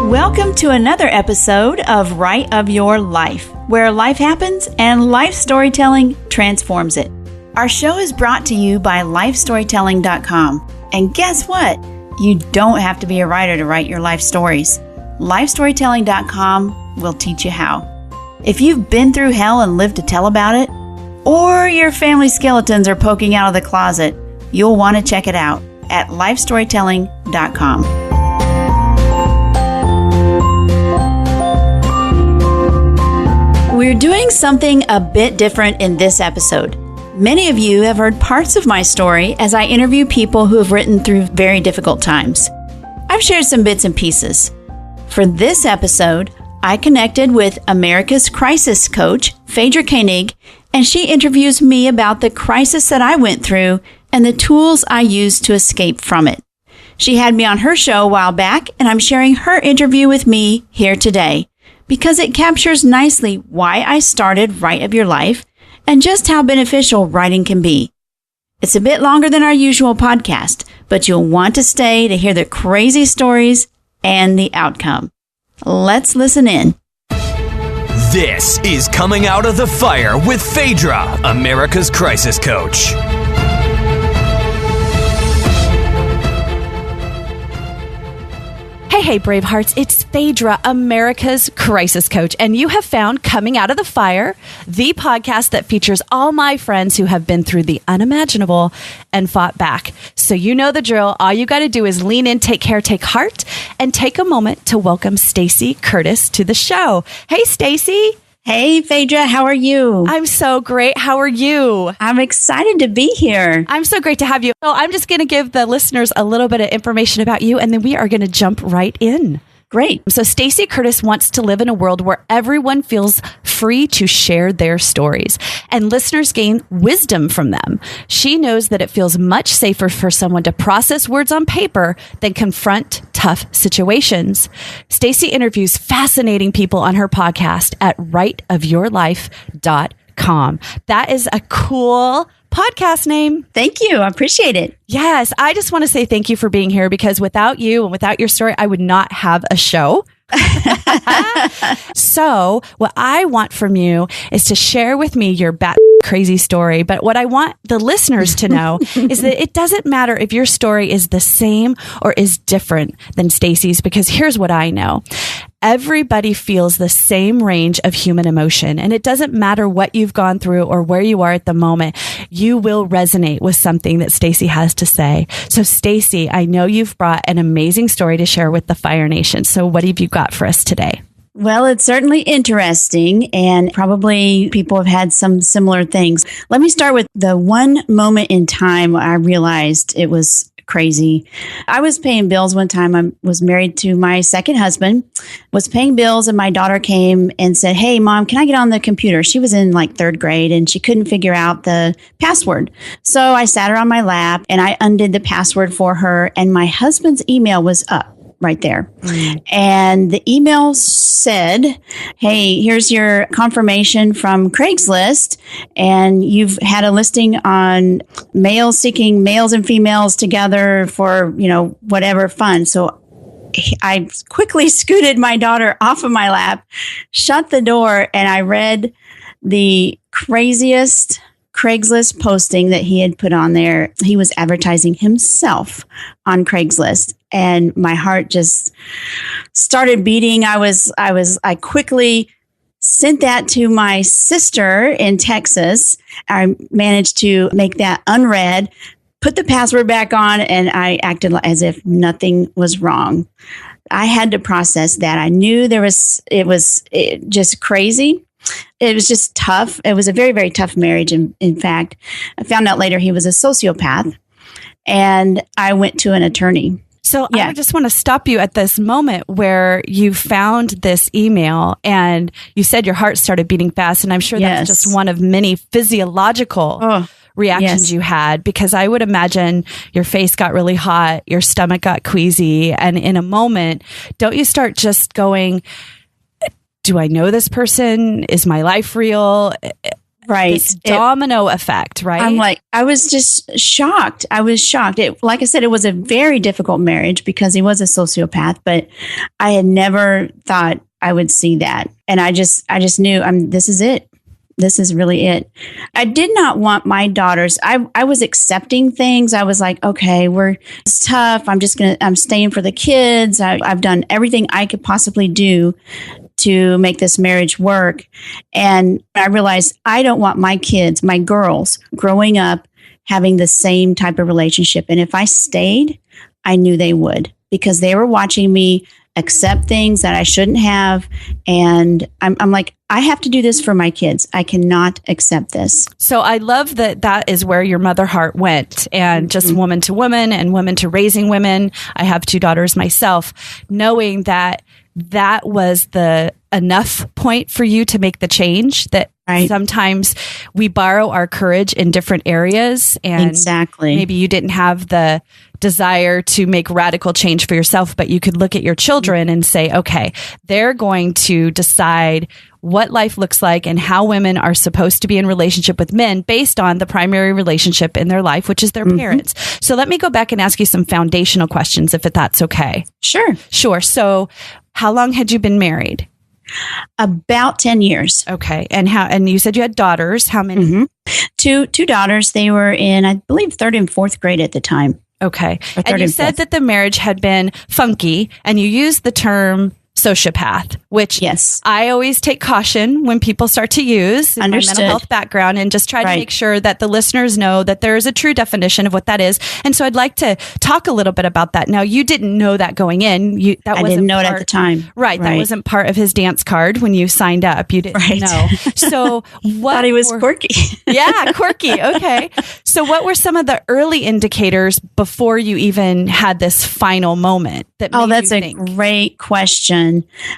Welcome to another episode of Right of Your Life, where life happens and life storytelling transforms it. Our show is brought to you by lifestorytelling.com. And guess what? You don't have to be a writer to write your life stories. Lifestorytelling.com will teach you how. If you've been through hell and lived to tell about it, or your family skeletons are poking out of the closet, you'll want to check it out at lifestorytelling.com. We're doing something a bit different in this episode. Many of you have heard parts of my story as I interview people who have written through very difficult times. I've shared some bits and pieces. For this episode, I connected with America's crisis coach, Phaedra Koenig, and she interviews me about the crisis that I went through and the tools I used to escape from it. She had me on her show a while back, and I'm sharing her interview with me here today, because it captures nicely why I started Right of Your Life and just how beneficial writing can be. It's a bit longer than our usual podcast, but you'll want to stay to hear the crazy stories and the outcome. Let's listen in. This is Coming Out of the Fire with Phaedra, America's crisis coach. Hey, Bravehearts, it's Phaedra, America's crisis coach, and you have found Coming Out of the Fire, the podcast that features all my friends who have been through the unimaginable and fought back. So you know the drill. All you got to do is lean in, take care, take heart, and take a moment to welcome Stacy Curtis to the show. Hey, Stacy. Hey, Phaedra, how are you? I'm so great. How are you? I'm excited to be here. I'm so great to have you. So I'm just going to give the listeners a little bit of information about you, and then we are going to jump right in. Great. So Stacy Curtis wants to live in a world where everyone feels free to share their stories and listeners gain wisdom from them. She knows that it feels much safer for someone to process words on paper than confront tough situations. Stacy interviews fascinating people on her podcast at writeofyourlife.com. That is a cool podcast name. Thank you. I appreciate it. Yes. I just want to say thank you for being here, because without you and without your story, I would not have a show. So what I want from you is to share with me your crazy story. But what I want the listeners to know is that it doesn't matter if your story is the same or is different than Stacy's, because here's what I know. Everybody feels the same range of human emotion, and it doesn't matter what you've gone through or where you are at the moment. You will resonate with something that Stacy has to say. So Stacy, I know you've brought an amazing story to share with the Fire Nation. So what have you got for us today? Well, it's certainly interesting, and probably people have had some similar things. Let me start with the one moment in time I realized it was crazy. I was paying bills one time. I was married to my second husband, was paying bills, and my daughter came and said, "Hey, Mom, can I get on the computer?" She was in like third grade and she couldn't figure out the password. So I sat her on my lap and I undid the password for her, and my husband's email was up right there. And the email said, "Hey, here's your confirmation from Craigslist, and you've had a listing on males seeking males and females together for, whatever fun." So I quickly scooted my daughter off of my lap, shut the door, and I read the craziest Craigslist posting that he had put on there. He was advertising himself on Craigslist, and my heart just started beating. I quickly sent that to my sister in Texas. I managed to make that unread, put the password back on, and I acted as if nothing was wrong. I had to process that. I knew it was just crazy. It was just tough. It was a very, very tough marriage. And in fact, I found out later he was a sociopath, and I went to an attorney. So I just want to stop you at this moment where you found this email and you said your heart started beating fast. And I'm sure that's just one of many physiological reactions you had, because I would imagine your face got really hot, your stomach got queasy. And in a moment, don't you start just going, do I know this person? Is my life real? Right. this domino effect, right? I'm like, I was just shocked. I was shocked. Like I said, it was a very difficult marriage because he was a sociopath, but I had never thought I would see that. And I just knew this is it. This is really it. I did not want my daughters. I was accepting things. I was like, okay, it's tough. I'm staying for the kids. I've done everything I could possibly do to make this marriage work. And I realized I don't want my kids, my girls, growing up having the same type of relationship. And if I stayed, I knew they would, because they were watching me accept things that I shouldn't have. And I'm like, I have to do this for my kids. I cannot accept this. So I love that is where your mother heart went, and just woman to woman and women to raising women. I have 2 daughters myself, knowing that was the enough point for you to make the change, that sometimes we borrow our courage in different areas, and exactly, maybe you didn't have the desire to make radical change for yourself, but you could look at your children and say, okay, they're going to decide what life looks like and how women are supposed to be in relationship with men based on the primary relationship in their life, which is their parents. So let me go back and ask you some foundational questions, if that's okay. Sure. So how long had you been married? About 10 years. Okay. And you said you had daughters. How many? Two daughters. They were in, I believe, 3rd and 4th grade at the time. Okay. And you said that the marriage had been funky, and you used the term sociopath, which I always take caution when people start to use in my mental health background, and just try to make sure that the listeners know that there is a true definition of what that is. And so I'd like to talk a little bit about that. Now, you didn't know that going in. I didn't know it at the time. Right. That wasn't part of his dance card when you signed up. You didn't know. So what? Thought he was quirky. Yeah, quirky. Okay. So what were some of the early indicators before you even had this final moment that made that's you think? Great question.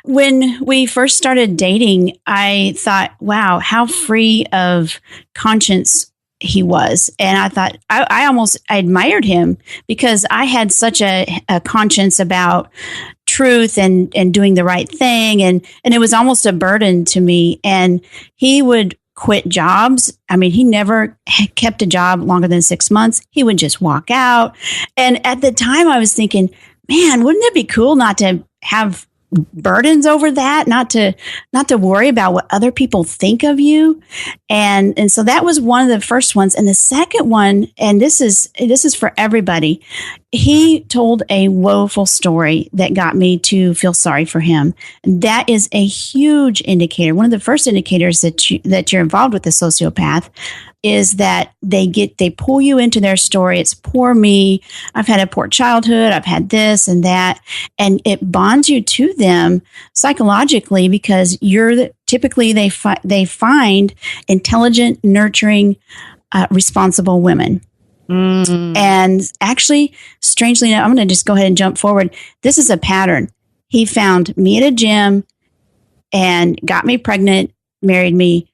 When we first started dating, I thought, wow, how free of conscience he was. And I thought, I admired him, because I had such a conscience about truth and doing the right thing. And it was almost a burden to me. And he would quit jobs. I mean, he never kept a job longer than 6 months. He would just walk out. And at the time I was thinking, man, wouldn't it be cool not to have burdens over that, not to worry about what other people think of you. And so that was one of the first ones. And the second one, and this is for everybody, he told a woeful story that got me to feel sorry for him. And that is a huge indicator. One of the first indicators that you're involved with a sociopath is that they pull you into their story. It's poor me. I've had a poor childhood. I've had this and that. And it bonds you to them psychologically, because typically they find intelligent, nurturing, responsible women. And actually, strangely enough, I'm going to just go ahead and jump forward. This is a pattern. He found me at a gym and got me pregnant, married me,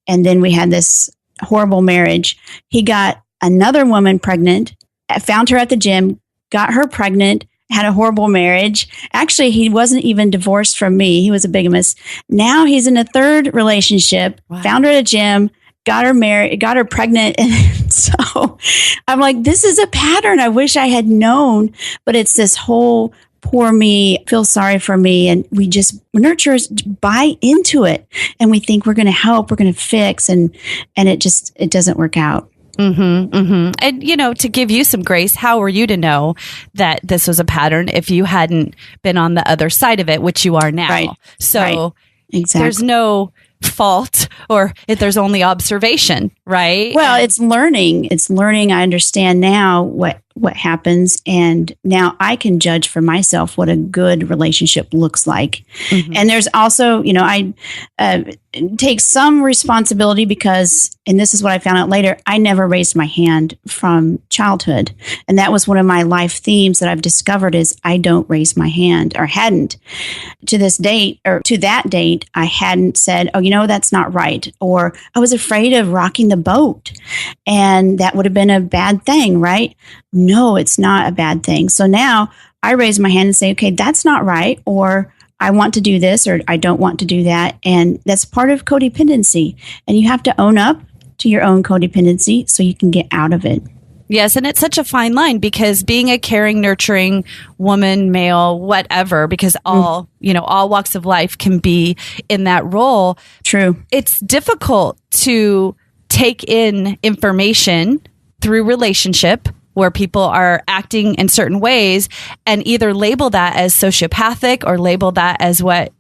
and then we had this horrible marriage. He got another woman pregnant, found her at the gym, got her pregnant, had a horrible marriage. Actually, he wasn't even divorced from me. He was a bigamist. Now he's in a 3rd relationship, found her at a gym, got her married, got her pregnant. And so I'm like, this is a pattern I wish I had known, but it's this whole poor me, feel sorry for me. And we just, nurturers buy into it, and we think we're going to help, we're going to fix, and it doesn't work out. And, to give you some grace, how were you to know that this was a pattern if you hadn't been on the other side of it, which you are now? Right. So exactly. There's no fault, or if there's only observation, right? Well, it's learning. I understand now what happens, and now I can judge for myself what a good relationship looks like. And there's also, I take some responsibility, because, and this is what I found out later, I never raised my hand from childhood. And that was one of my life themes that I've discovered, is I don't raise my hand, or hadn't to this date, or to that date. I hadn't said, oh, that's not right. Or I was afraid of rocking the boat, and that would have been a bad thing, right? No, it's not a bad thing. So now I raise my hand and say, okay, that's not right. Or I want to do this, or I don't want to do that. And that's part of codependency. And you have to own up to your own codependency so you can get out of it. Yes, and it's such a fine line because being a caring, nurturing woman, male, whatever, because all walks of life can be in that role. True. It's difficult to take in information through relationship where people are acting in certain ways and either label that as sociopathic or label that as what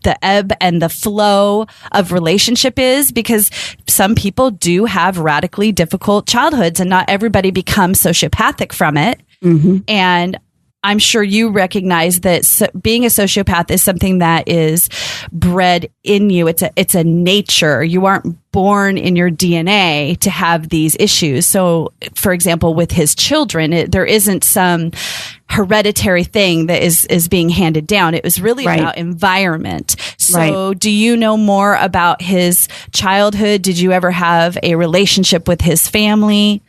the ebb and the flow of relationship is, because some people do have radically difficult childhoods and not everybody becomes sociopathic from it. Mm-hmm. And I'm sure you recognize that being a sociopath is something that is bred in you. It's a nature. You aren't born in your DNA to have these issues. So, for example, with his children, there isn't some hereditary thing that is being handed down. It was really about environment. So do you know more about his childhood? Did you ever have a relationship with his family?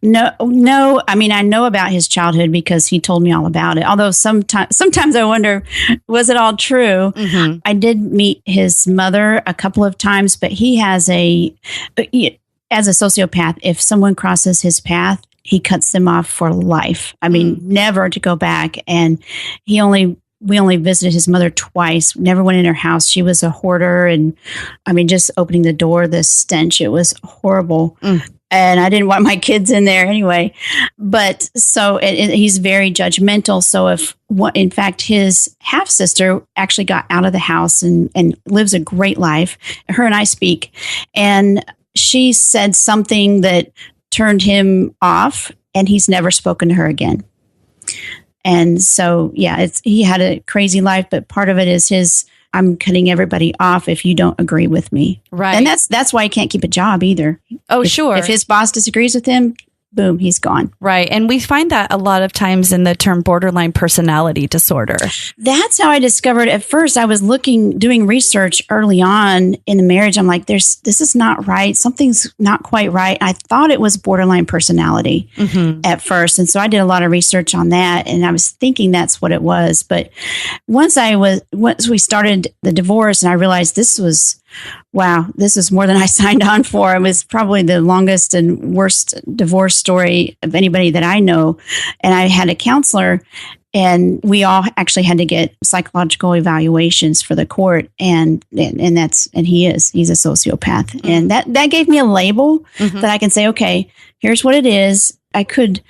No. I mean, I know about his childhood because he told me all about it. Although sometimes I wonder, was it all true? Mm-hmm. I did meet his mother a couple of times, but he has as a sociopath, if someone crosses his path, he cuts them off for life. I mean, never to go back. And we only visited his mother twice, never went in her house. She was a hoarder. And I mean, just opening the door, the stench, it was horrible. And I didn't want my kids in there anyway. But so he's very judgmental. So in fact, his half sister actually got out of the house and lives a great life. Her and I speak. And she said something that turned him off, and he's never spoken to her again. And so, he had a crazy life, but part of it is I'm cutting everybody off if you don't agree with me. Right. And that's why he can't keep a job either. Oh, sure. If his boss disagrees with him, boom, he's gone. Right. And we find that a lot of times in the term borderline personality disorder. That's how I discovered. At first, I was doing research early on in the marriage. I'm like, this is not right. Something's not quite right. I thought it was borderline personality at first. And so I did a lot of research on that. And I was thinking that's what it was. But once we started the divorce and I realized this is more than I signed on for. It was probably the longest and worst divorce story of anybody that I know. And I had a counselor, and we all actually had to get psychological evaluations for the court. And he's a sociopath. And that gave me a label that I can say, okay, here's what it is. I could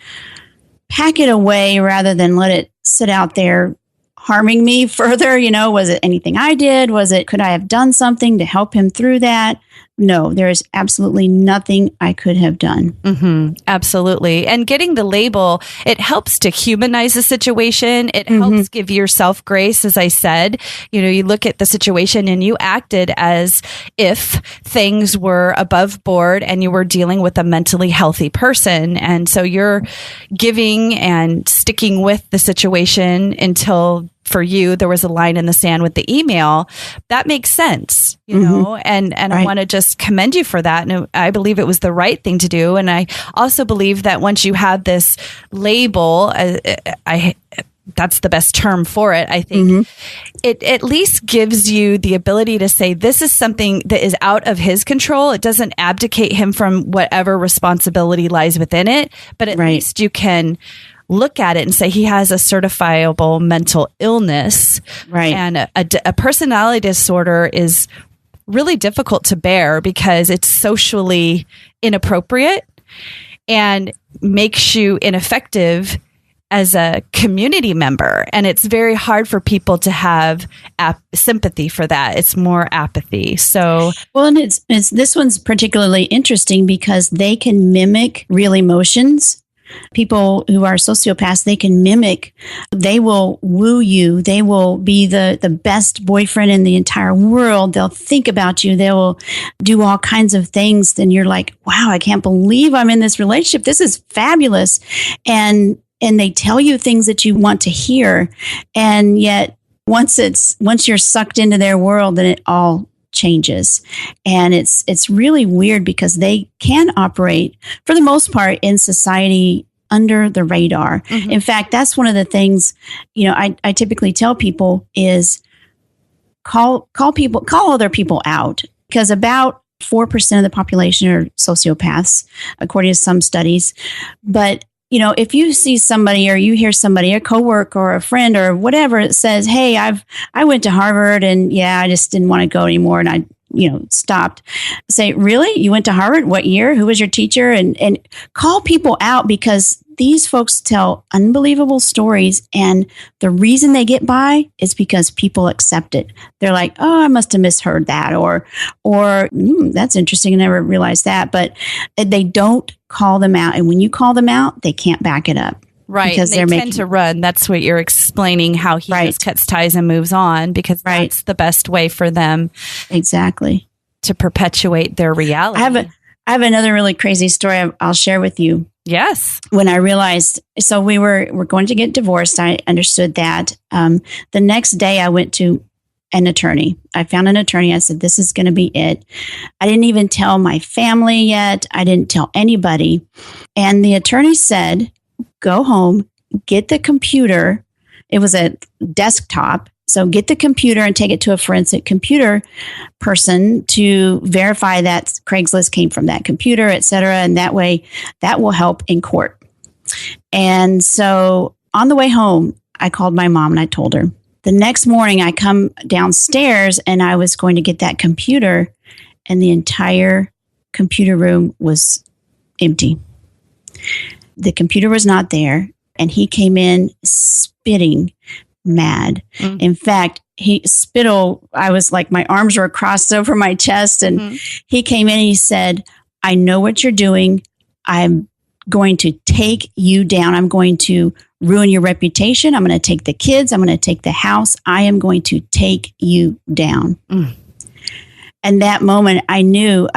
pack it away rather than let it sit out there harming me further. Was it anything I did? Could I have done something to help him through that? No, there is absolutely nothing I could have done. Mm-hmm. Absolutely. And getting the label, it helps to humanize the situation. It helps give yourself grace. As I said, you look at the situation and you acted as if things were above board and you were dealing with a mentally healthy person. And so you're giving and sticking with the situation until for you, there was a line in the sand with the email. That makes sense, and right. I want to just commend you for that. And I believe it was the right thing to do. And I also believe that once you have this label, that's the best term for it. I think it at least gives you the ability to say, this is something that is out of his control. It doesn't abdicate him from whatever responsibility lies within it, but at least you can look at it and say he has a certifiable mental illness. Right. And a personality disorder is really difficult to bear because it's socially inappropriate and makes you ineffective as a community member. And it's very hard for people to have sympathy for that. It's more apathy. So, well, and it's this one's particularly interesting because they can mimic real emotions. People who are sociopaths, they can mimic, they will woo you. They will be the best boyfriend in the entire world. They'll think about you. They will do all kinds of things. Then you're like, wow, I can't believe I'm in this relationship. This is fabulous. And they tell you things that you want to hear. And yet once you're sucked into their world, then it all changes. And it's really weird because they can operate for the most part in society under the radar. In fact, that's one of the things, I typically tell people is call other people out, because about 4% of the population are sociopaths, according to some studies. But if you see somebody or you hear somebody, a coworker or a friend or whatever, that says, "Hey, I went to Harvard and I just didn't want to go anymore and I stopped." Say, "Really? You went to Harvard? What year? Who was your teacher?" And call people out, because these folks tell unbelievable stories, and the reason they get by is because people accept it. They're like, "Oh, I must have misheard that," or "That's interesting. I never realized that." But they don't call them out, and when you call them out, they can't back it up. Right. Because they tend to run. That's what you're explaiing, how he just cuts ties and moves on, because that's the best way for them. Exactly. To perpetuate their reality. I have another really crazy story I'll share with you. Yes. When I realized, so we're going to get divorced. I understood that. The next day I went to an attorney. I found an attorney. I said, "This is going to be it." I didn't even tell my family yet. I didn't tell anybody. And the attorney said, "Go home, get the computer." It was a desktop. So get the computer and take it to a forensic computer person to verify that Craigslist came from that computer, et cetera. And that way that will help in court. And so on the way home, I called my mom and I told her. The next morning I come downstairs and I was going to get that computer, and the entire computer room was empty. The computer was not there, and he came in spitting mad. Mm-hmm. In fact, I was like, my arms were crossed over my chest, and he came in and he said, "I know what you're doing. I'm going to take you down. I'm going to ruin your reputation. I'm going to take the kids. I'm going to take the house. I am going to take you down." And that moment I knew,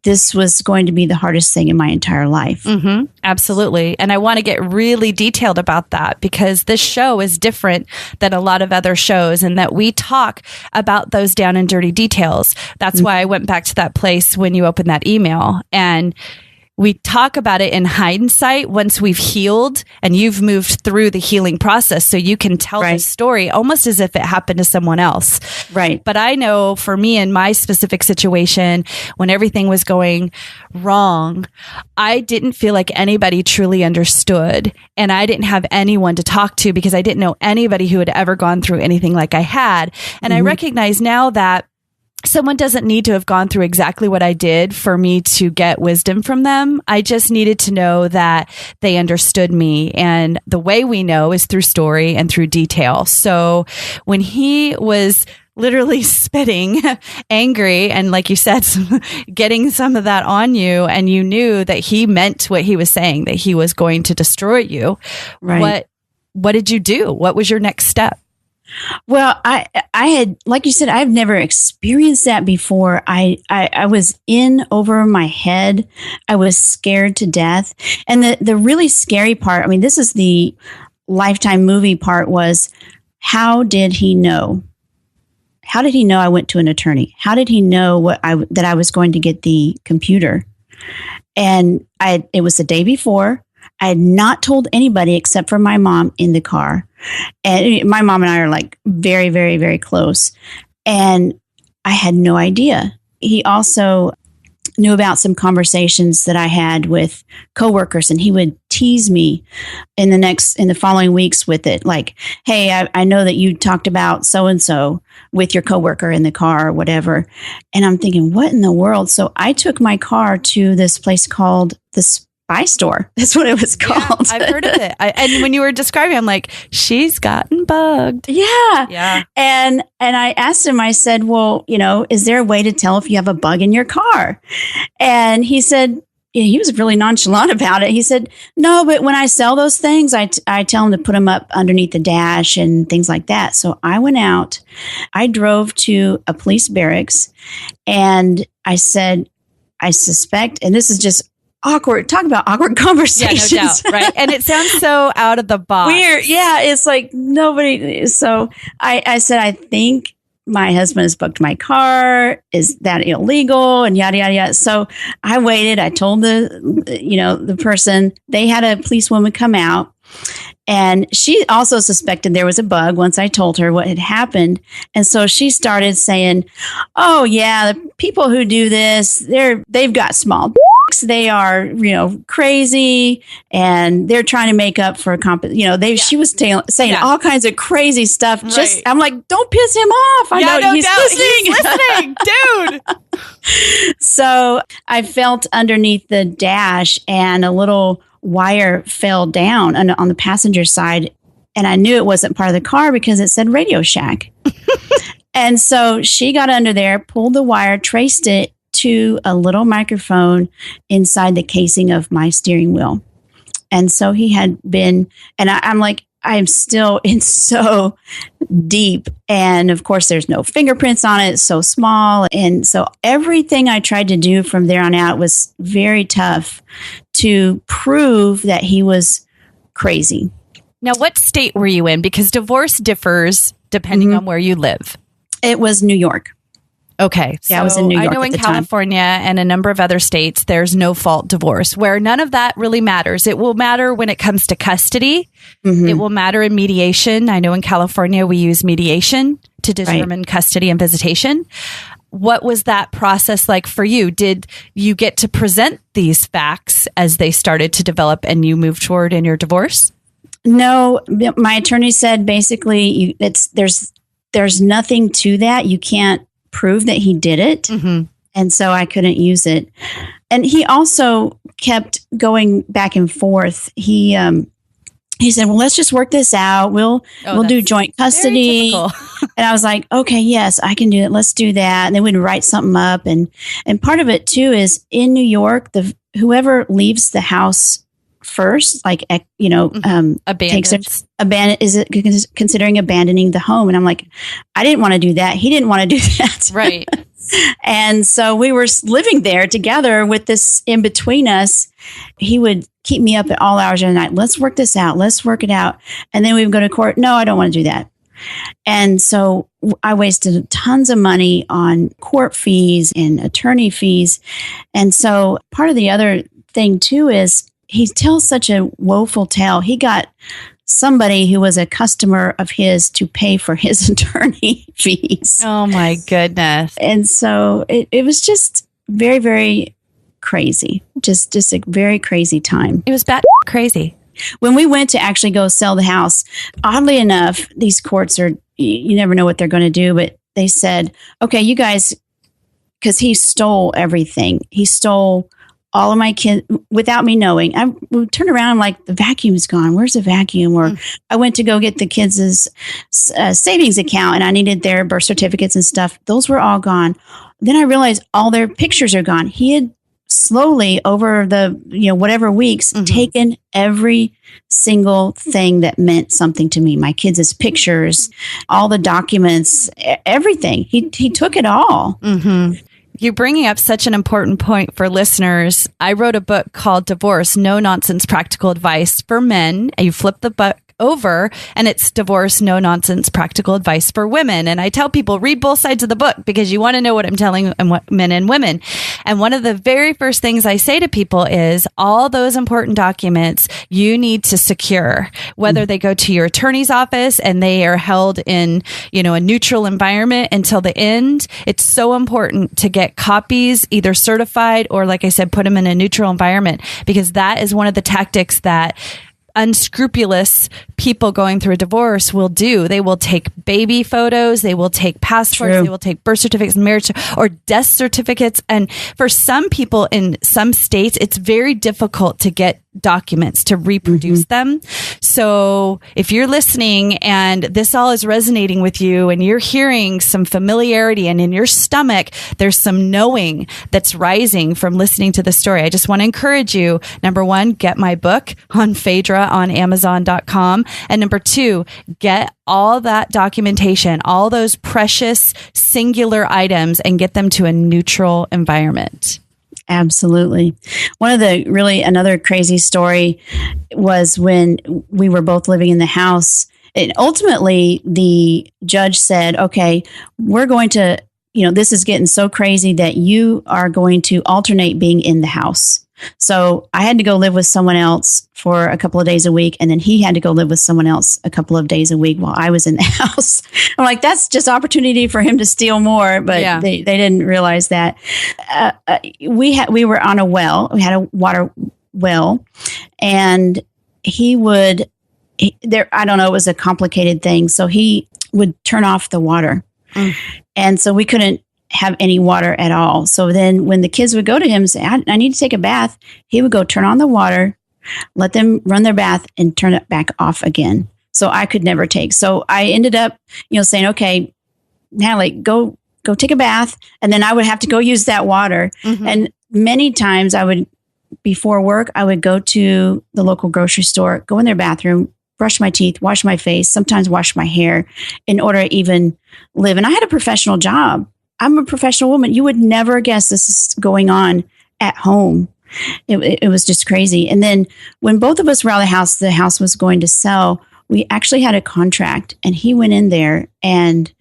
this was going to be the hardest thing in my entire life. Mm-hmm. Absolutely. And I want to get really detailed about that, because this show is different than a lot of other shows, and that we talk about those down and dirty details. That's why I went back to that place when you opened that email, and we talk about it in hindsight once we've healed and you've moved through the healing process, so you can tell the story almost as if it happened to someone else. Right. But I know for me, in my specific situation, when everything was going wrong, I didn't feel like anybody truly understood, and I didn't have anyone to talk to, because I didn't know anybody who had ever gone through anything like I had. And I recognize now that someone doesn't need to have gone through exactly what I did for me to get wisdom from them. I just needed to know that they understood me. And the way we know is through story and through detail. So when he was literally spitting, angry, and like you said, getting some of that on you, and you knew that he meant what he was saying, that he was going to destroy you. Right. What did you do? What was your next step? Well, I had, like you said, I've never experienced that before. I was in over my head. I was scared to death. And the really scary part, this is the Lifetime movie part, was, how did he know? How did he know I went to an attorney? How did he know that I was going to get the computer? And it was the day before. I had not told anybody except for my mom in the car. And my mom and I are like very, very, very close. And I had no idea. He also knew about some conversations that I had with coworkers, and he would tease me in the following weeks with it. Like, "Hey, I know that you talked about so-and-so with your coworker in the car," or whatever. And I'm thinking, what in the world? So I took my car to this place called the Spy Store. That's what it was called. Yeah, I've heard of it. And when you were describing, I'm like, she's gotten bugged. Yeah. Yeah. And I asked him, I said, "Well, is there a way to tell if you have a bug in your car?" And he said, he was really nonchalant about it. He said, "No, but when I sell those things, I tell them to put them up underneath the dash and things like that." So I went out, I drove to a police barracks, and I said, "I suspect," and this is just awkward. Talk about awkward conversations. Yeah, no doubt. Right. And it sounds so out of the box. Weird. Yeah. It's like nobody. So I said, "I think my husband has booked my car. Is that illegal?" And yada, yada, yada. So I waited. I told the person. They had a policewoman come out, And she also suspected there was a bug once I told her what had happened. And so she started saying, oh, yeah, the people who do this, they've got small dicks. They are, crazy, and they're trying to make up for she was saying all kinds of crazy stuff. Right. I'm like, don't piss him off. I know he's listening. He's listening, dude. So I felt underneath the dash, and a little wire fell down on the passenger side, and I knew it wasn't part of the car because it said Radio Shack. And so she got under there, pulled the wire, traced it to a little microphone inside the casing of my steering wheel. And so he had been, and I'm like, I'm still in so deep. And of course, there's no fingerprints on it. It's so small. And so everything I tried to do from there on out was very tough to prove that he was crazy. Now, what state were you in? Because divorce differs depending on where you live. It was New York. Okay. So I was in New York. I know in California and a number of other states, there's no fault divorce where none of that really matters. It will matter when it comes to custody. It will matter in mediation. I know in California, we use mediation to determine custody and visitation. What was that process like for you? Did you get to present these facts as they started to develop and you moved forward in your divorce? No, my attorney said basically there's nothing to that. You can't prove that he did it. And so I couldn't use it. And he also kept going back and forth. He said, well, let's just work this out. We'll do joint custody. And I was like, okay, yes, I can do it. Let's do that. And then we'd write something up. And part of it too is in New York, whoever leaves the house first, is it considering abandoning the home? And I'm like, I didn't want to do that. He didn't want to do that. Right. And so we were living there together with this in between us. He would keep me up at all hours of the night. Let's work this out. Let's work it out. And then we would go to court. No, I don't want to do that. And so I wasted tons of money on court fees and attorney fees. And so part of the other thing too is he tells such a woeful tale. He got somebody who was a customer of his to pay for his attorney fees. Oh my goodness. And so it was just very, very crazy. Just a very crazy time. It was crazy. When we went to actually go sell the house, oddly enough, these courts you never know what they're going to do, but they said, okay, you guys, because he stole everything. He stole all of my kids without me knowing. I would turn around and like, the vacuum's gone. Where's the vacuum? Or I went to go get the kids' savings account and I needed their birth certificates and stuff. Those were all gone. Then I realized all their pictures are gone. He had slowly over the, whatever weeks, taken every single thing that meant something to me. My kids' pictures, all the documents, everything. He took it all. You're bringing up such an important point for listeners. I wrote a book called Divorce, No Nonsense Practical Advice for Men. You flip the book over and it's Divorce, No Nonsense Practical Advice for Women. And I tell people, read both sides of the book because you want to know what I'm telling men and women. And one of the very first things I say to people is all those important documents you need to secure, whether they go to your attorney's office and they are held in, a neutral environment until the end. It's so important to get copies either certified or, like I said, put them in a neutral environment, because that is one of the tactics that unscrupulous people going through a divorce will do. They will take baby photos, they will take passports, they will take birth certificates, marriage or death certificates. And for some people in some states, it's very difficult to get documents to reproduce them. So if you're listening and this all is resonating with you and you're hearing some familiarity and in your stomach, there's some knowing that's rising from listening to the story, I just want to encourage you. Number one, get my book on Phaedra on Amazon.com. And number two, get all that documentation, all those precious singular items, and get them to a neutral environment. Absolutely. One of another crazy story was when we were both living in the house. And ultimately, the judge said, okay, we're going to, this is getting so crazy that you are going to alternate being in the house. So I had to go live with someone else for a couple of days a week. And then he had to go live with someone else a couple of days a week while I was in the house. I'm like, that's just opportunity for him to steal more. But they didn't realize that. We were on a well. We had a water well. And I don't know, it was a complicated thing. So he would turn off the water. And so we couldn't have any water at all. So then when the kids would go to him and say, I need to take a bath, he would go turn on the water, let them run their bath and turn it back off again. So I could never take. So I ended up, saying, okay, Natalie, go take a bath. And then I would have to go use that water. And many times before work, I would go to the local grocery store, go in their bathroom, brush my teeth, wash my face, sometimes wash my hair in order to even live. And I had a professional job. I'm a professional woman. You would never guess this is going on at home. It was just crazy. And then when both of us were out of the house was going to sell, we actually had a contract, and he went in there and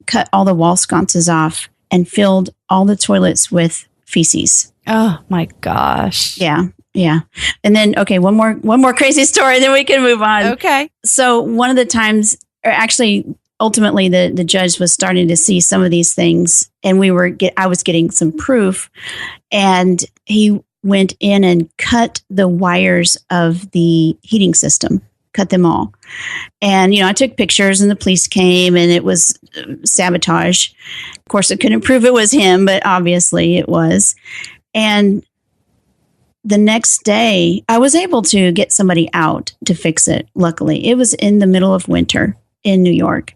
cut all the wall sconces off and filled all the toilets with feces. Oh my gosh. Yeah. And then, okay, one more crazy story, then we can move on. Okay. So one of the times, or actually, ultimately, the judge was starting to see some of these things, and I was getting some proof, and he went in and cut the wires of the heating system, cut them all. And, I took pictures, and the police came, and it was sabotage. Of course, I couldn't prove it was him, but obviously it was. And the next day, I was able to get somebody out to fix it. Luckily, it was in the middle of winter in New York.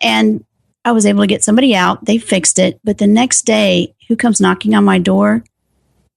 And I was able to get somebody out. They fixed it. But the next day, who comes knocking on my door?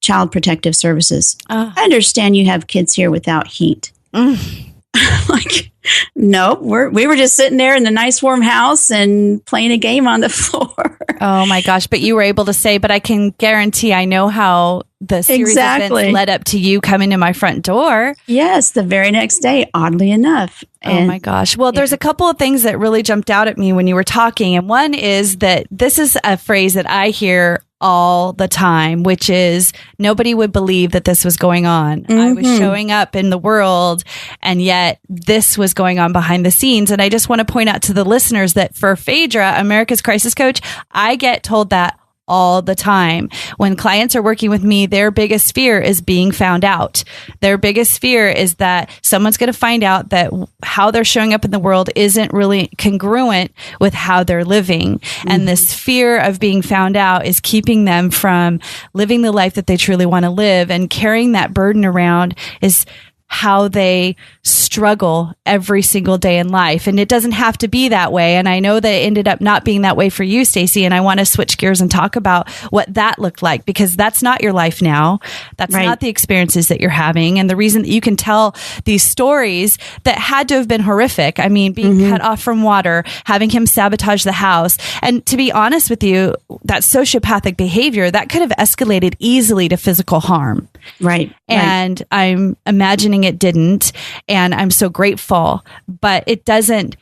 Child Protective Services. I understand you have kids here without heat. Like, no, we were just sitting there in the nice warm house and playing a game on the floor. Oh my gosh. But you were able to say, but I can guarantee I know how the series of events led up to you coming to my front door. Yes, the very next day, oddly enough. Oh my gosh. Well, there's a couple of things that really jumped out at me when you were talking. And one is that this is a phrase that I hear all the time, which is nobody would believe that this was going on. I was showing up in the world, and yet this was going on behind the scenes. And I just want to point out to the listeners that for Phaedra, America's Crisis Coach, I get told that all the time. When clients are working with me, their biggest fear is being found out. Their biggest fear is that someone's going to find out that how they're showing up in the world isn't really congruent with how they're living. And this fear of being found out is keeping them from living the life that they truly want to live, and carrying that burden around is how they struggle every single day in life. And it doesn't have to be that way. And I know that it ended up not being that way for you, Stacy. And I want to switch gears and talk about what that looked like, because that's not your life now. That's not the experiences that you're having. And the reason that you can tell these stories that had to have been horrific. I mean, being cut off from water, having him sabotage the house. And to be honest with you, that sociopathic behavior, that could have escalated easily to physical harm. Right. And I'm imagining it didn't. And I'm so grateful, but it doesn't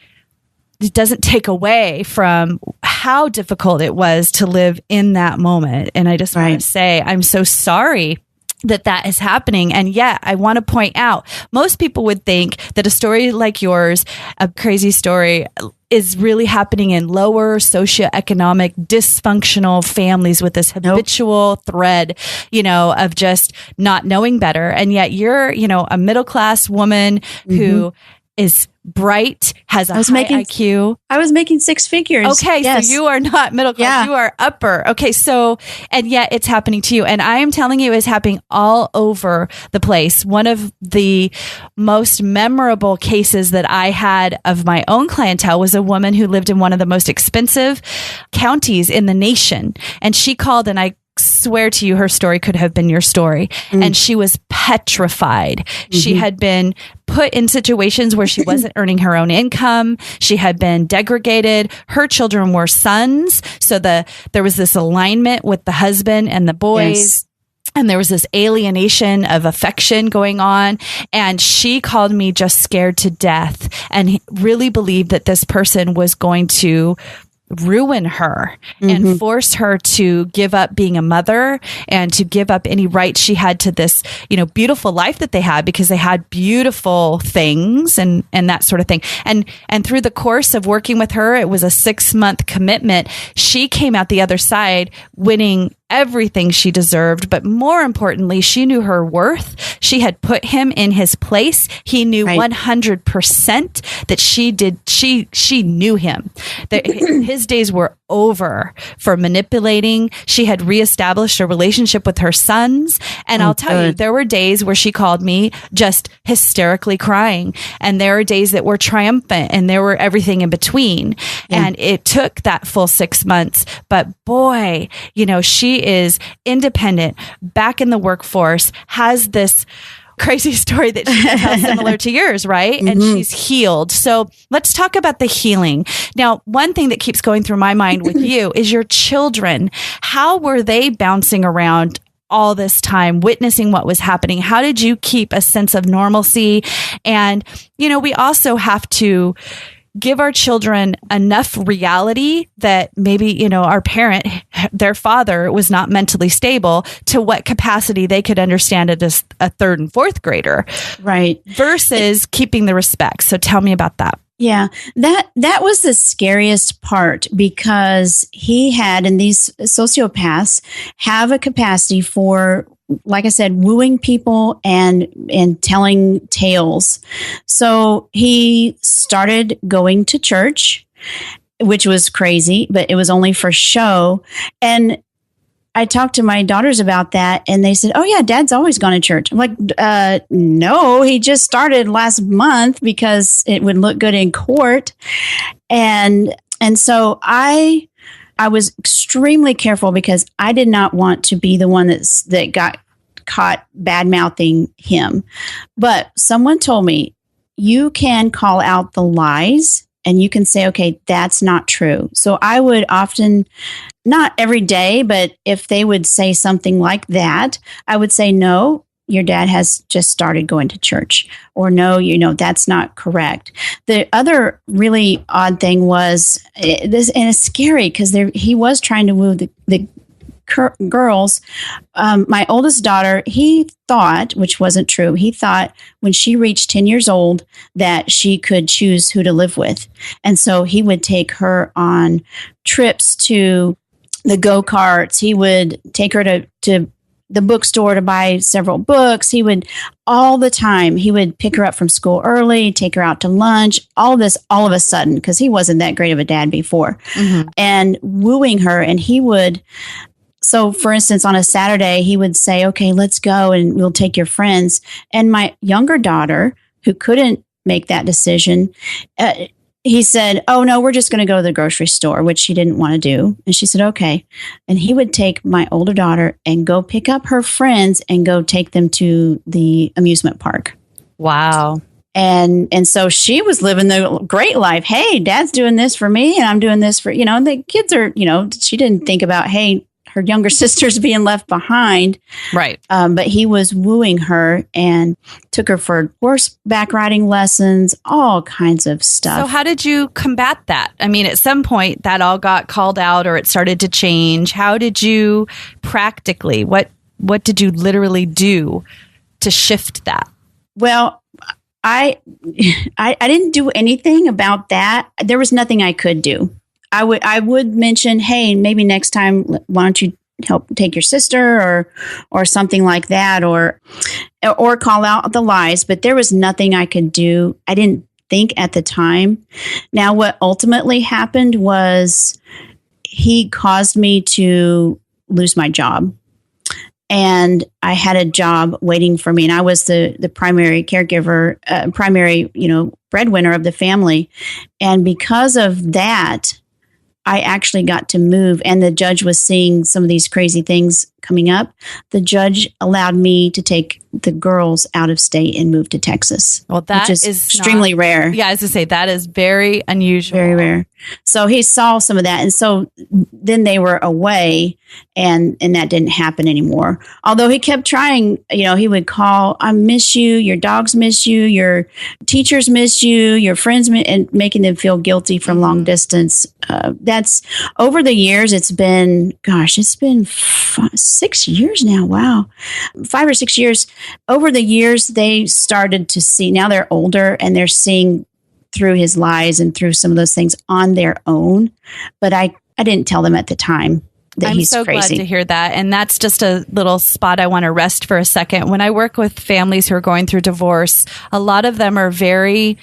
take away from how difficult it was to live in that moment. And I just want to say, I'm so sorry that is happening. And yet I want to point out, most people would think that a story like yours, a crazy story, is really happening in lower socioeconomic dysfunctional families with this habitual thread, of just not knowing better. And yet you're, a middle-class woman who is bright, has a high IQ. I was making six figures. Okay, yes. So you are not middle class, you are upper. Okay, so, and yet it's happening to you. And I am telling you, it's happening all over the place. One of the most memorable cases that I had of my own clientele was a woman who lived in one of the most expensive counties in the nation. And she called, and I swear to you, her story could have been your story. And she was petrified. She had been put in situations where she wasn't earning her own income. She had been degraded. Her children were sons. So there was this alignment with the husband and the boys. Yes. And there was this alienation of affection going on. And she called me just scared to death and really believed that this person was going to ruin her and force her to give up being a mother and to give up any rights she had to this, beautiful life that they had, because they had beautiful things and that sort of thing. And through the course of working with her, it was a 6-month commitment. She came out the other side winning everything she deserved, but more importantly, she knew her worth. She had put him in his place. He knew 100% that she did. She knew him. That his days were over for manipulating. She had reestablished a relationship with her sons. And I'll tell you, there were days where she called me just hysterically crying. And there were days that were triumphant, and there were everything in between. Yeah. And it took that full 6 months. But boy, she is independent, back in the workforce, has this crazy story that she tells similar to yours, right? And she's healed. So let's talk about the healing. Now, one thing that keeps going through my mind with you is your children. How were they bouncing around all this time, witnessing what was happening? How did you keep a sense of normalcy? And, we also have to give our children enough reality that maybe, our parent, their father was not mentally stable to what capacity they could understand it as a 3rd and 4th grader. Right. Versus keeping the respect. So tell me about that. Yeah, that was the scariest part, because he had, and these sociopaths have a capacity for, like I said, wooing people and telling tales. So he started going to church, which was crazy, but it was only for show. And I talked to my daughters about that, and they said, "Oh yeah, Dad's always gone to church." I'm like, "No, he just started last month because it would look good in court." And so I was extremely careful, because I did not want to be the one that got caught bad mouthing him. But someone told me, you can call out the lies and you can say, okay, that's not true. So I would often, not every day, but if they would say something like that, I would say, no, your dad has just started going to church, or no, that's not correct. The other really odd thing was this, and it's scary because he was trying to woo the girls. My oldest daughter, he thought, which wasn't true, he thought when she reached 10 years old that she could choose who to live with. And so he would take her on trips to the go-karts. He would take her to the bookstore to buy several books. He would, all the time, he would pick her up from school early, take her out to lunch, all of this, all of a sudden, because he wasn't that great of a dad before, and wooing her. And he would, so for instance, on a Saturday, he would say, okay, let's go and we'll take your friends. And my younger daughter, who couldn't make that decision, he said, oh no, we're just going to go to the grocery store, which she didn't want to do. And she said, okay. And he would take my older daughter and go pick up her friends and go take them to the amusement park. Wow. And so she was living the great life. Hey, Dad's doing this for me and I'm doing this for, the kids are, she didn't think about, hey, her younger sister's being left behind. Right. But he was wooing her and took her for horseback riding lessons, all kinds of stuff. So how did you combat that? I mean, at some point that all got called out or it started to change. How did you practically, what did you literally do to shift that? Well, I didn't do anything about that. There was nothing I could do. I would mention, hey, maybe next time, why don't you help take your sister or something like that, or call out the lies. But there was nothing I could do. I didn't think at the time. Now, what ultimately happened was he caused me to lose my job. And I had a job waiting for me, and I was the primary caregiver, breadwinner of the family. And because of that, I actually got to move, and the judge was seeing some of these crazy things coming up, the judge allowed me to take the girls out of state and move to Texas. Well, that which is extremely rare. Yeah, I was going to say that is very unusual. Very rare. So he saw some of that. And so then they were away and that didn't happen anymore. Although he kept trying, he would call, I miss you, your dogs miss you, your teachers miss you, your friends, and making them feel guilty from long distance. That's over the years. It's been 6 years now. Wow. 5 or 6 years. Over the years, they started to see, now they're older and they're seeing through his lies and through some of those things on their own. But I didn't tell them at the time that I'm he's so crazy. glad to hear that. And that's just a little spot I want to rest for a second. When I work with families who are going through divorce, a lot of them are very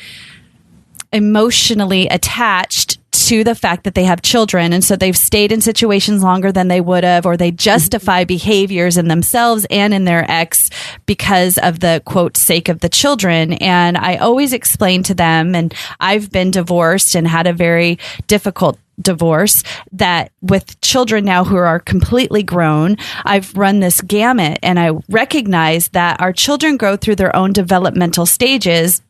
emotionally attached to the fact that they have children. And so they've stayed in situations longer than they would have, or they justify behaviors in themselves and in their ex because of the quote sake of the children. And I always explain to them, and I've been divorced and had a very difficult divorce, that with children now who are completely grown, I've run this gamut and I recognize that our children go through their own developmental stages.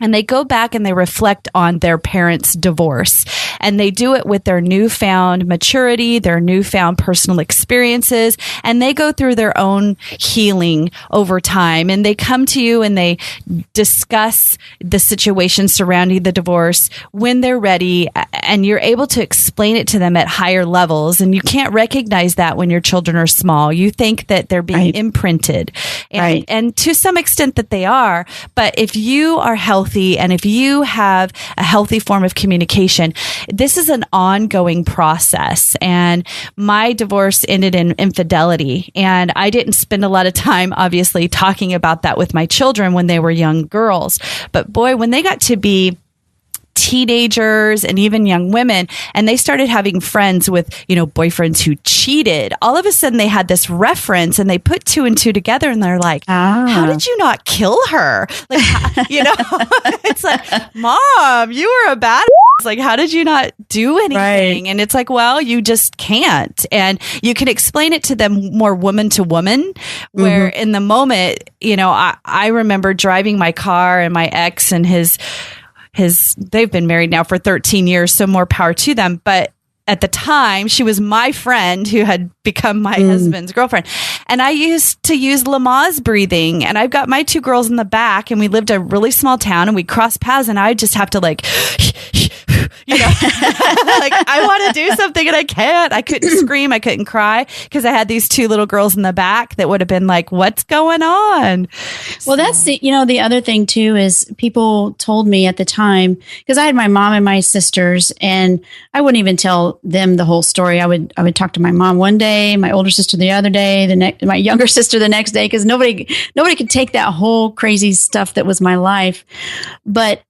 And they go back and they reflect on their parents' divorce. And they do it with their newfound maturity, their newfound personal experiences. And they go through their own healing over time. And they come to you and they discuss the situation surrounding the divorce when they're ready. And you're able to explain it to them at higher levels. And you can't recognize that when your children are small. You think that they're being imprinted. And to some extent that they are. But if you are healthy, and if you have a healthy form of communication, this is an ongoing process. And my divorce ended in infidelity. And I didn't spend a lot of time, obviously, talking about that with my children when they were young girls. But boy, when they got to be teenagers and even young women, and they started having friends with, boyfriends who cheated, all of a sudden they had this reference and they put two and two together and they're like, how did you not kill her? Like, it's like, Mom, you were a bad. It's like, how did you not do anything? Right. And it's like, well, you just can't. And you can explain it to them more woman to woman, where in the moment, I remember driving my car and my ex and they've been married now for 13 years, so more power to them. But at the time, she was my friend who had become my husband's girlfriend. And I used to use Lamaze breathing. And I've got my two girls in the back, and we lived a really small town, and we crossed paths, and I just have to like, like I want to do something and I can't. I couldn't scream. I couldn't cry because I had these two little girls in the back that would have been like, what's going on? Well, that's the other thing too, is people told me at the time, because I had my mom and my sisters, and I wouldn't even tell them the whole story. I would talk to my mom one day, my older sister the other day, my younger sister the next day, because nobody could take that whole crazy stuff that was my life. But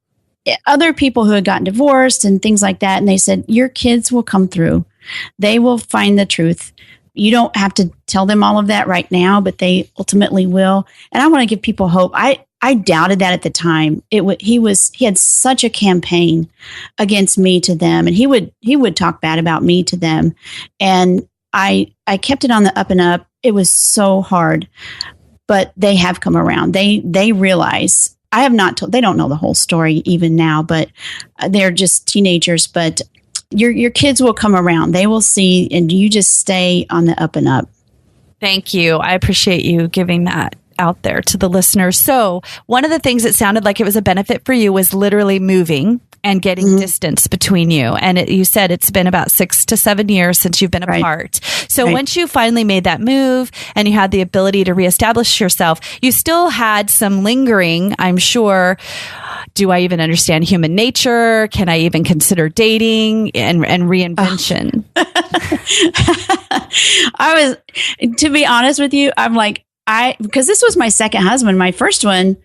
other people who had gotten divorced and things like that, and they said, your kids will come through. They will find the truth. You don't have to tell them all of that right now, but they ultimately will. And I want to give people hope. I doubted that at the time. He had such a campaign against me to them, and he would talk bad about me to them. And I kept it on the up and up. It was so hard, but they have come around. They realize. I have not told, they don't know the whole story even now, but they're just teenagers, but your kids will come around. They will see, and you just stay on the up and up. Thank you. I appreciate you giving that out there to the listeners. So one of the things that sounded like it was a benefit for you was literally moving and getting distance between you. And you said it's been about 6 to 7 years since you've been apart. So once you finally made that move and you had the ability to reestablish yourself, you still had some lingering, I'm sure. Do I even understand human nature? Can I even consider dating and reinvention? To be honest with you, I'm like, because this was my second husband. My first one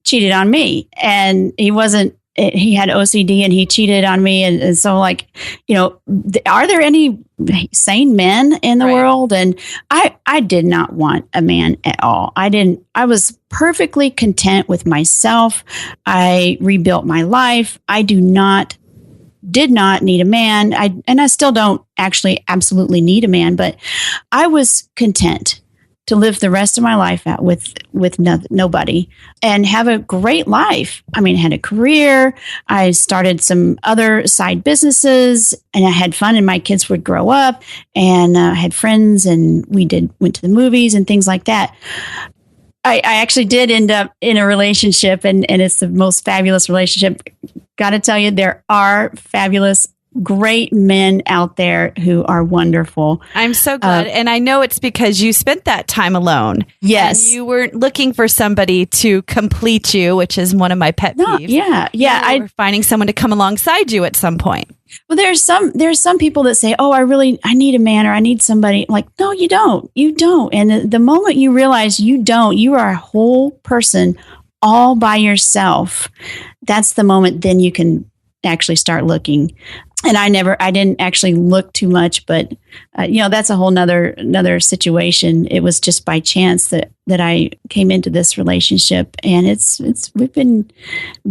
cheated on me, and he had OCD and he cheated on me. And so like, are there any sane men in the world? And I did not want a man at all. I was perfectly content with myself. I rebuilt my life. I do not did not need a man. I still don't actually absolutely need a man, but I was content to live the rest of my life out with nobody and have a great life. I mean, I had a career. I started some other side businesses, and I had fun, and my kids would grow up, and I had friends, and went to the movies and things like that. I actually did end up in a relationship, and it's the most fabulous relationship. Got to tell you, there are fabulous, great men out there who are wonderful. I'm so glad. And I know it's because you spent that time alone. Yes. And you weren't looking for somebody to complete you, which is one of my pet peeves. Yeah. You were finding someone to come alongside you at some point. Well, there's some people that say, oh, I need a man, or I need somebody. Like, no, you don't. You don't. And the moment you realize you don't, you are a whole person all by yourself. That's the moment then you can actually start looking. And I didn't actually look too much, but that's a whole another situation. It was just by chance that I came into this relationship, and we've been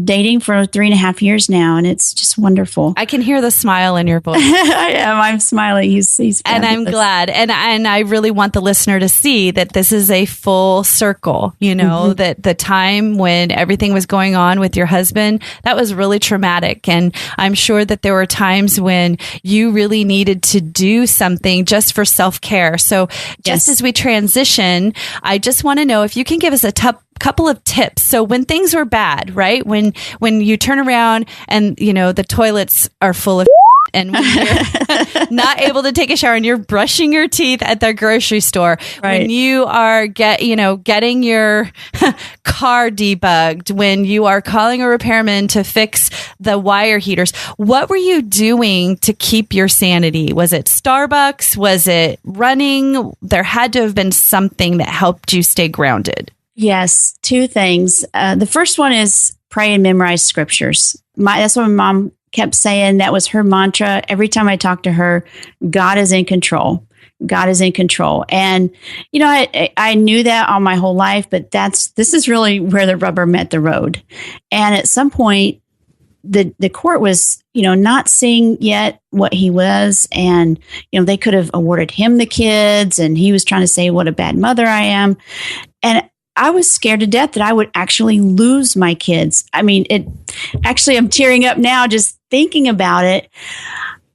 dating for 3.5 years now, and it's just wonderful. I can hear the smile in your voice. I am. I'm smiling. He's and I'm glad. And I really want the listener to see that this is a full circle, that the time when everything was going on with your husband, that was really traumatic. And I'm sure that there were times when you really needed to do something just for self-care. So just as we transition, I just want to know if you can give us a couple of tips. So when things were bad, right? When you turn around and, the toilets are full of and when you're not able to take a shower and you're brushing your teeth at the grocery store, right. When you are getting your car debugged, when you are calling a repairman to fix the wire heaters, what were you doing to keep your sanity? Was it Starbucks? Was it running? There had to have been something that helped you stay grounded. Yes, two things. The first one is pray and memorize scriptures. That's what my mom kept saying. That was her mantra. Every time I talked to her, God is in control. God is in control. And, I knew that all my whole life, but this is really where the rubber met the road. And at some point, the court was, not seeing yet what he was. And, they could have awarded him the kids, and he was trying to say what a bad mother I am. And I was scared to death that I would actually lose my kids. I mean, I'm tearing up now just thinking about it.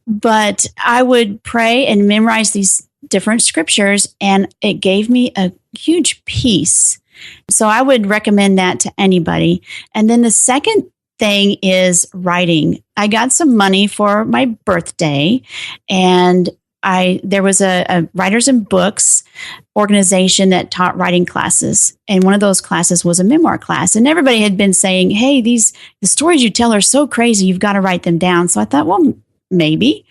But I would pray and memorize these different scriptures, and it gave me a huge peace. So I would recommend that to anybody. And then the second thing is writing. I got some money for my birthday, and there was a Writers and Books organization that taught writing classes. And one of those classes was a memoir class. And everybody had been saying, hey, the stories you tell are so crazy, you've got to write them down. So I thought, well, maybe,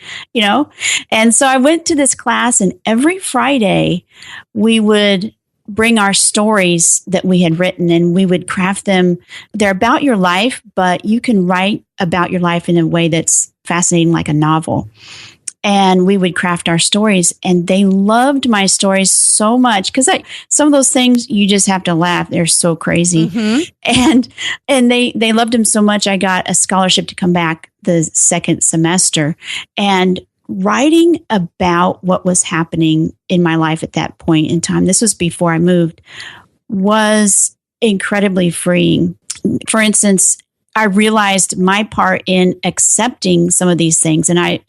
And so I went to this class, and every Friday we would bring our stories that we had written, and we would craft them. They're about your life, but you can write about your life in a way that's fascinating, like a novel. And we would craft our stories, and they loved my stories so much because some of those things you just have to laugh. They're so crazy. Mm-hmm. And they loved them so much. I got a scholarship to come back the second semester, and writing about what was happening in my life at that point in time, this was before I moved, was incredibly freeing. For instance, I realized my part in accepting some of these things, and I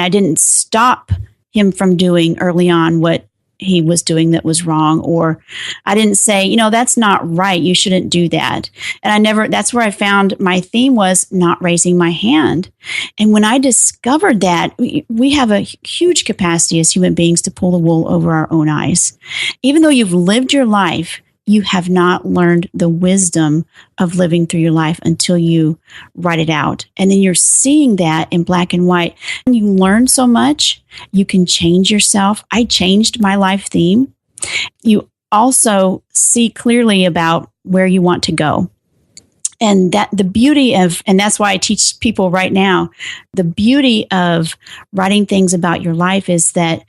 didn't stop him from doing early on what he was doing that was wrong, or I didn't say, that's not right. You shouldn't do that. And that's where I found my theme was not raising my hand. And when I discovered that, we have a huge capacity as human beings to pull the wool over our own eyes. Even though you've lived your life, you have not learned the wisdom of living through your life until you write it out. And then you're seeing that in black and white. And you learn so much. You can change yourself. I changed my life theme. You also see clearly about where you want to go. And that the beauty of, and that's why I teach people right now, the beauty of writing things about your life is that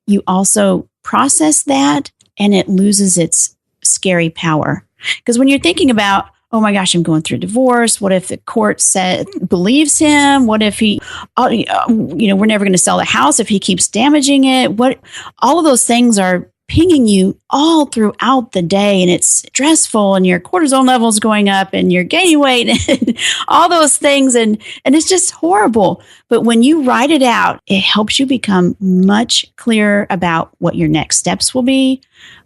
you also process that, and it loses its scary power. Because when you're thinking about, oh my gosh, I'm going through a divorce. What if the court believes him? What if we're never going to sell the house if he keeps damaging it? All of those things are pinging you all throughout the day, and it's stressful, and your cortisol levels going up, and you're gaining weight, and all those things, and it's just horrible. But when you write it out, it helps you become much clearer about what your next steps will be,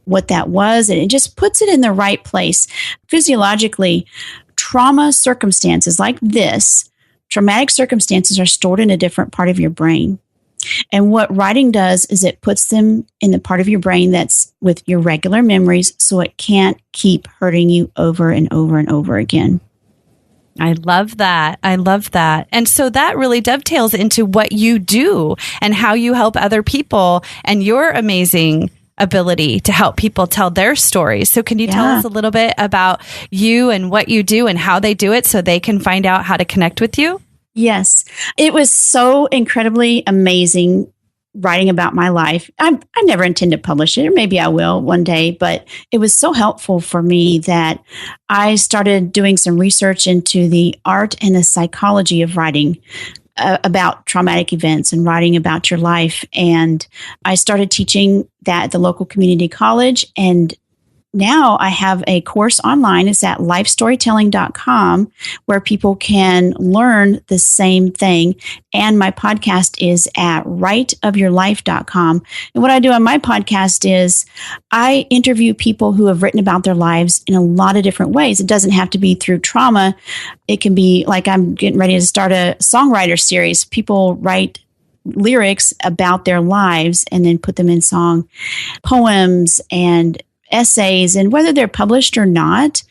what that was, and it just puts it in the right place. Physiologically, trauma circumstances like this, traumatic circumstances are stored in a different part of your brain. And what writing does is it puts them in the part of your brain that's with your regular memories, so it can't keep hurting you over and over and over again. I love that. I love that. And so that really dovetails into what you do and how you help other people and your amazing ability to help people tell their stories. So can you tell us a little bit about you and what you do and how they do it so they can find out how to connect with you? Yes. It was so incredibly amazing writing about my life. I never intend to publish it, or maybe I will one day, but it was so helpful for me that I started doing some research into the art and the psychology of writing about traumatic events and writing about your life. And I started teaching that at the local community college. And now I have a course online. It's at lifestorytelling.com, where people can learn the same thing. And my podcast is at writeofyourlife.com. And what I do on my podcast is I interview people who have written about their lives in a lot of different ways. It doesn't have to be through trauma. It can be like I'm getting ready to start a songwriter series. People write lyrics about their lives and then put them in song, poems, and essays, and whether they're published or not,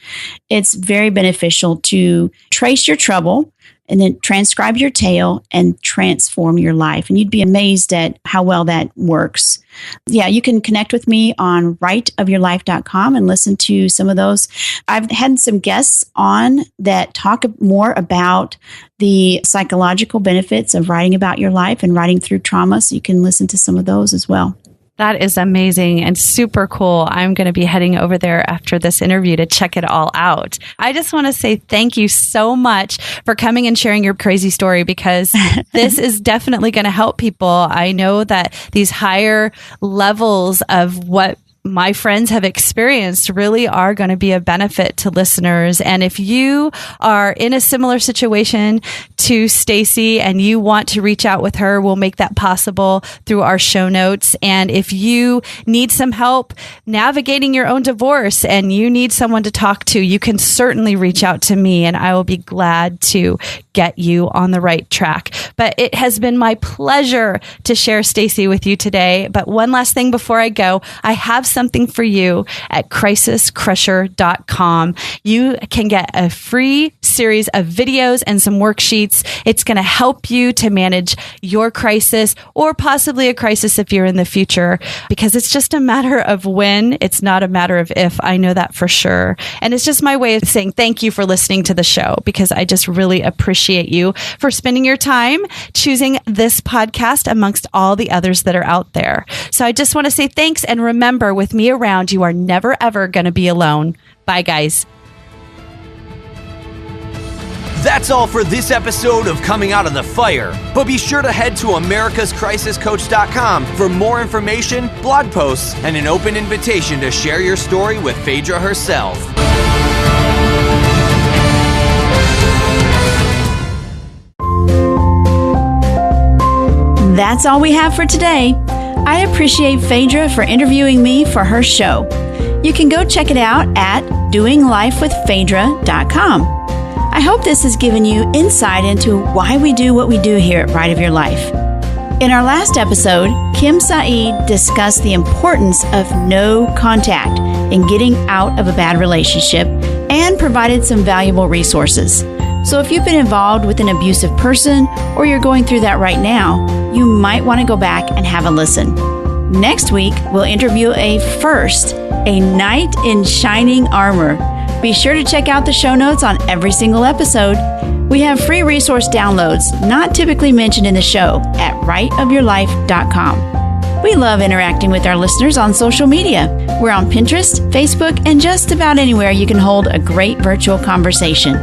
it's very beneficial to trace your trouble and then transcribe your tale and transform your life. And you'd be amazed at how well that works. Yeah, you can connect with me on writeofyourlife.com and listen to some of those. I've had some guests on that talk more about the psychological benefits of writing about your life and writing through trauma. So you can listen to some of those as well. That is amazing and super cool. I'm going to be heading over there after this interview to check it all out. I just want to say thank you so much for coming and sharing your crazy story, because this is definitely going to help people. I know that these higher levels of what my friends have experienced really are going to be a benefit to listeners. And if you are in a similar situation to Stacy and you want to reach out with her, we'll make that possible through our show notes. And if you need some help navigating your own divorce and you need someone to talk to, you can certainly reach out to me and I will be glad to get you on the right track. But it has been my pleasure to share Stacy with you today. But one last thing before I go, I have something for you at crisiscrusher.com. You can get a free series of videos and some worksheets. It's going to help you to manage your crisis, or possibly a crisis if you're in the future, because it's just a matter of when. It's not a matter of if. I know that for sure. And it's just my way of saying thank you for listening to the show, because I just really appreciate you for spending your time choosing this podcast amongst all the others that are out there. So I just want to say thanks, and remember, with me around, you are never, ever going to be alone. Bye, guys. That's all for this episode of Coming Out of the Fire. But be sure to head to americascrisiscoach.com for more information, blog posts, and an open invitation to share your story with Phaedra herself. That's all we have for today. I appreciate Phaedra for interviewing me for her show. You can go check it out at doinglifewithphaedra.com. I hope this has given you insight into why we do what we do here at Right of Your Life. In our last episode, Kim Saeed discussed the importance of no contact in getting out of a bad relationship and provided some valuable resources. So if you've been involved with an abusive person, or you're going through that right now, you might want to go back and have a listen. Next week, we'll interview a knight in shining armor. Be sure to check out the show notes on every single episode. We have free resource downloads not typically mentioned in the show at writeofyourlife.com. We love interacting with our listeners on social media. We're on Pinterest, Facebook, and just about anywhere you can hold a great virtual conversation.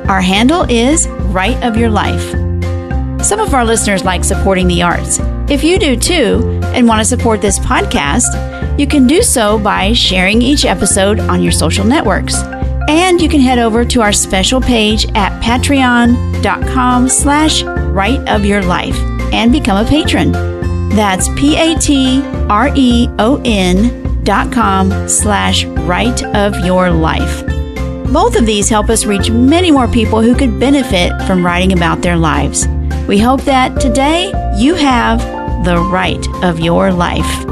Our handle is Right of Your Life. Some of our listeners like supporting the arts. If you do too and want to support this podcast, you can do so by sharing each episode on your social networks. And you can head over to our special page at patreon.com/rightofyourlife and become a patron. That's patreon.com/rightofyourlife. Both of these help us reach many more people who could benefit from writing about their lives. We hope that today you have the right of your life.